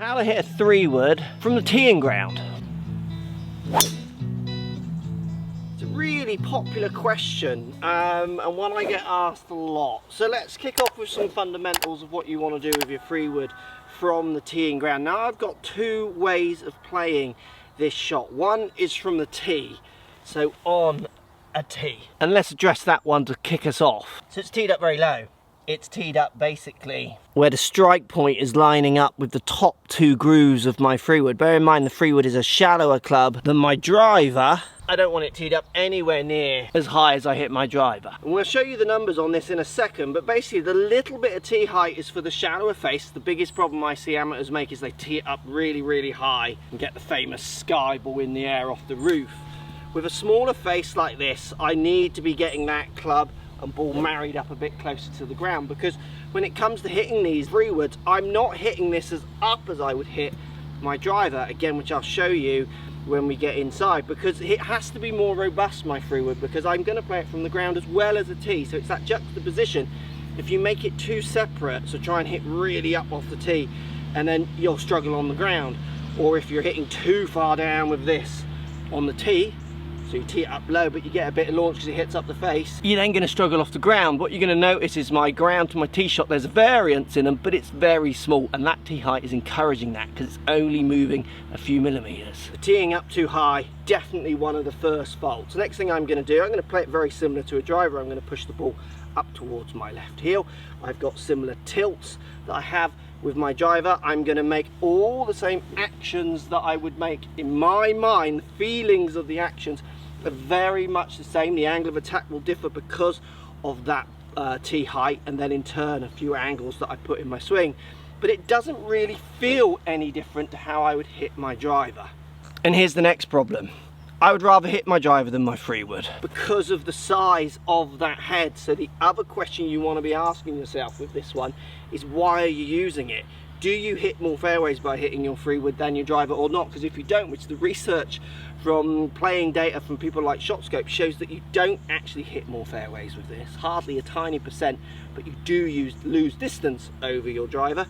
How to hit a 3-wood from the teeing ground. It's a really popular question and one I get asked a lot. So let's kick off with some fundamentals of what you want to do with your 3-wood from the teeing ground. Now I've got two ways of playing this shot. One is from the tee, so on a tee. And let's address that one to kick us off. So it's teed up very low. It's teed up basically where the strike point is lining up with the top two grooves of my 3-wood. Bear in mind the 3-wood is a shallower club than my driver. I don't want it teed up anywhere near as high as I hit my driver. And we'll show you the numbers on this in a second, but basically the little bit of tee height is for the shallower face. The biggest problem I see amateurs make is they tee it up really, really high and get the famous sky ball in the air off the roof. With a smaller face like this, I need to be getting that club and ball married up a bit closer to the ground, because when it comes to hitting these 3-woods, I'm not hitting this as up as I would hit my driver, again, which I'll show you when we get inside, because it has to be more robust, my 3-wood, because I'm going to play it from the ground as well as a tee. So it's that juxtaposition. If you make it too separate, so try and hit really up off the tee, and then you'll struggle on the ground. Or if you're hitting too far down with this on the tee, so you tee it up low, but you get a bit of launch because it hits up the face, you're then going to struggle off the ground. What you're going to notice is my ground to my tee shot, there's a variance in them, but it's very small, and that tee height is encouraging that because it's only moving a few millimeters. The teeing up too high, definitely one of the first faults. The next thing I'm going to do, I'm going to play it very similar to a driver. I'm going to push the ball up towards my left heel. I've got similar tilts that I have with my driver. I'm going to make all the same actions that I would make in my mind. The feelings of the actions are very much the same. The angle of attack will differ because of that tee height, and then in turn a few angles that I put in my swing, but it doesn't really feel any different to how I would hit my driver. And here's the next problem. I would rather hit my driver than my 3-wood because of the size of that head. So the other question you want to be asking yourself with this one is, why are you using it? Do you hit more fairways by hitting your 3-wood than your driver or not? Because if you don't, which the research from playing data from people like ShotScope shows that you don't actually hit more fairways with this, hardly a tiny percent, but you do lose distance over your driver,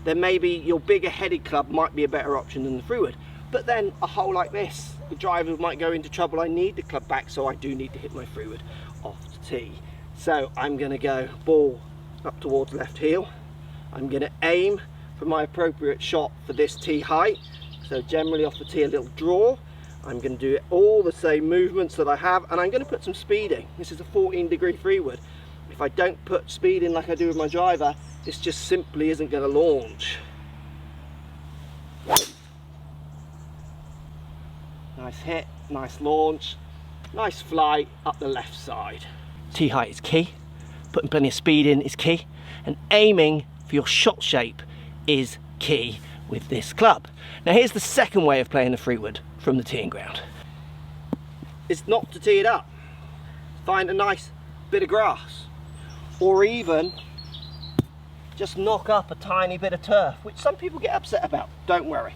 then maybe your bigger headed club might be a better option than the 3-wood. But then a hole like this, the driver might go into trouble. I need the club back, so I do need to hit my 3-wood off the tee. So I'm going to go ball up towards left heel. I'm going to aim for my appropriate shot for this tee height. So generally off the tee, a little draw. I'm going to do all the same movements that I have, and I'm going to put some speed in. This is a 14-degree 3-wood. If I don't put speed in like I do with my driver, this just simply isn't going to launch. Nice hit, nice launch, nice flight up the left side. Tee height is key, putting plenty of speed in is key, and aiming for your shot shape is key with this club. Now here's the second way of playing the 3-wood from the teeing ground. It's not to tee it up. Find a nice bit of grass, or even just knock up a tiny bit of turf, which some people get upset about. Don't worry.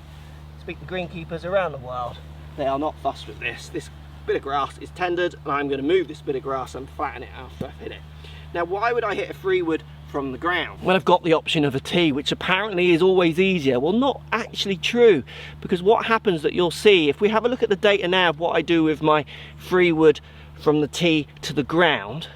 Speak to greenkeepers around the world. They are not fussed with this. This bit of grass is tendered, and I'm going to move this bit of grass and flatten it after I've hit it. Now, why would I hit a 3-wood from the ground? Well, I've got the option of a tee, which apparently is always easier. Well, not actually true, because what happens that you'll see, if we have a look at the data now of what I do with my 3-wood from the tee to the ground.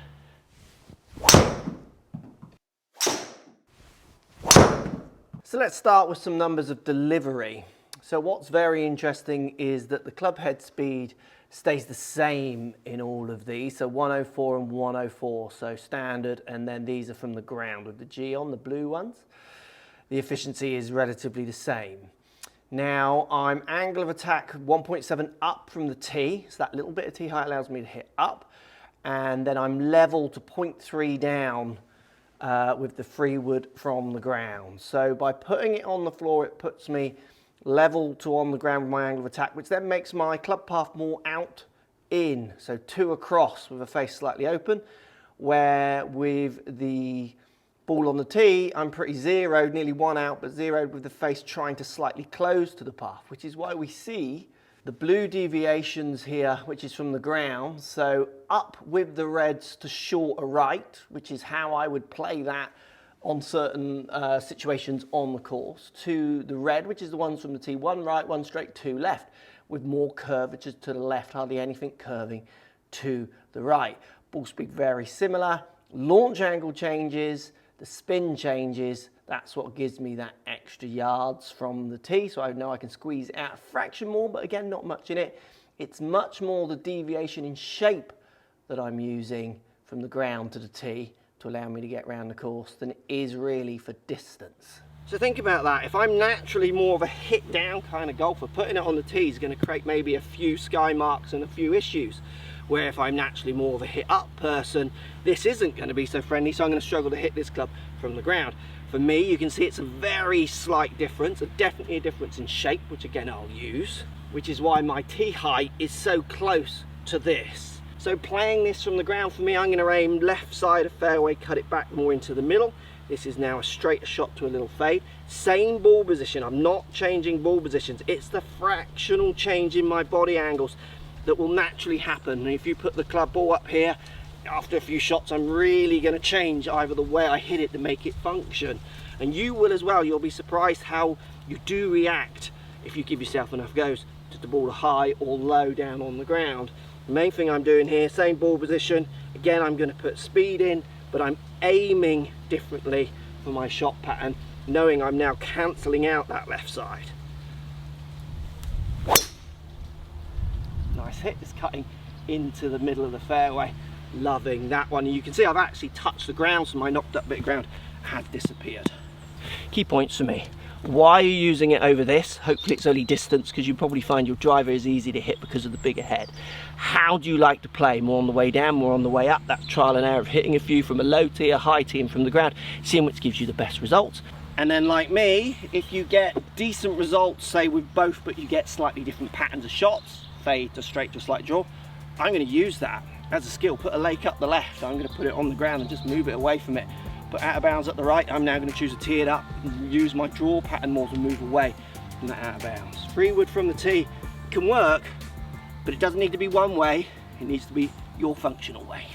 So let's start with some numbers of delivery. So what's very interesting is that the club head speed stays the same in all of these. So 104 and 104, so standard, and then these are from the ground with the G on, the blue ones. The efficiency is relatively the same. Now I'm angle of attack 1.7 up from the tee, so that little bit of tee height allows me to hit up, and then I'm level to 0.3 down with the 3-wood from the ground. So by putting it on the floor, it puts me level to on the ground with my angle of attack, which then makes my club path more out in, so 2 across with a face slightly open, where with the ball on the tee I'm pretty zeroed, nearly 1 out, but zeroed with the face trying to slightly close to the path, which is why we see the blue deviations here, which is from the ground, so up with the reds to shorter right, which is how I would play that on certain situations on the course, to the red, which is the ones from the tee, one right, one straight, two left, with more curvature to the left, hardly anything curving to the right. Ball speed very similar, launch angle changes, the spin changes. That's what gives me that extra yards from the tee, so I know I can squeeze out a fraction more, but again, not much in it. It's much more the deviation in shape that I'm using from the ground to the tee to allow me to get around the course than it is really for distance. So think about that. If I'm naturally more of a hit down kind of golfer, putting it on the tee is going to create maybe a few sky marks and a few issues. Where if I'm naturally more of a hit up person, this isn't going to be so friendly, so I'm going to struggle to hit this club from the ground. For me, you can see it's a very slight difference, definitely a difference in shape, which again I'll use, which is why my tee height is so close to this. So playing this from the ground, for me, I'm going to aim left side of fairway, cut it back more into the middle. This is now a straighter shot to a little fade. Same ball position, I'm not changing ball positions. It's the fractional change in my body angles that will naturally happen. And if you put the club ball up here, after a few shots, I'm really going to change either the way I hit it to make it function. And you will as well. You'll be surprised how you do react if you give yourself enough goes to the ball high or low down on the ground. The main thing I'm doing here, same ball position. Again, I'm going to put speed in, but I'm aiming differently for my shot pattern, knowing I'm now cancelling out that left side. Nice hit, just cutting into the middle of the fairway. Loving that one. You can see I've actually touched the ground, so my knocked up bit of ground had disappeared. Key points for me. Why are you using it over this? Hopefully it's only distance, because you probably find your driver is easy to hit because of the bigger head. How do you like to play? More on the way down, more on the way up? That's trial and error of hitting a few from a low tee, a high tee, and from the ground, seeing which gives you the best results. And then like me, if you get decent results, say with both, but you get slightly different patterns of shots, fade to straight to slight draw, I'm going to use that as a skill. Put a lake up the left, I'm going to put it on the ground and just move it away from it. Put out of bounds at the right, I'm now going to choose to tee it up and use my draw pattern more to move away from that out of bounds. Free wood from the tee can work, but it doesn't need to be one way, it needs to be your functional way.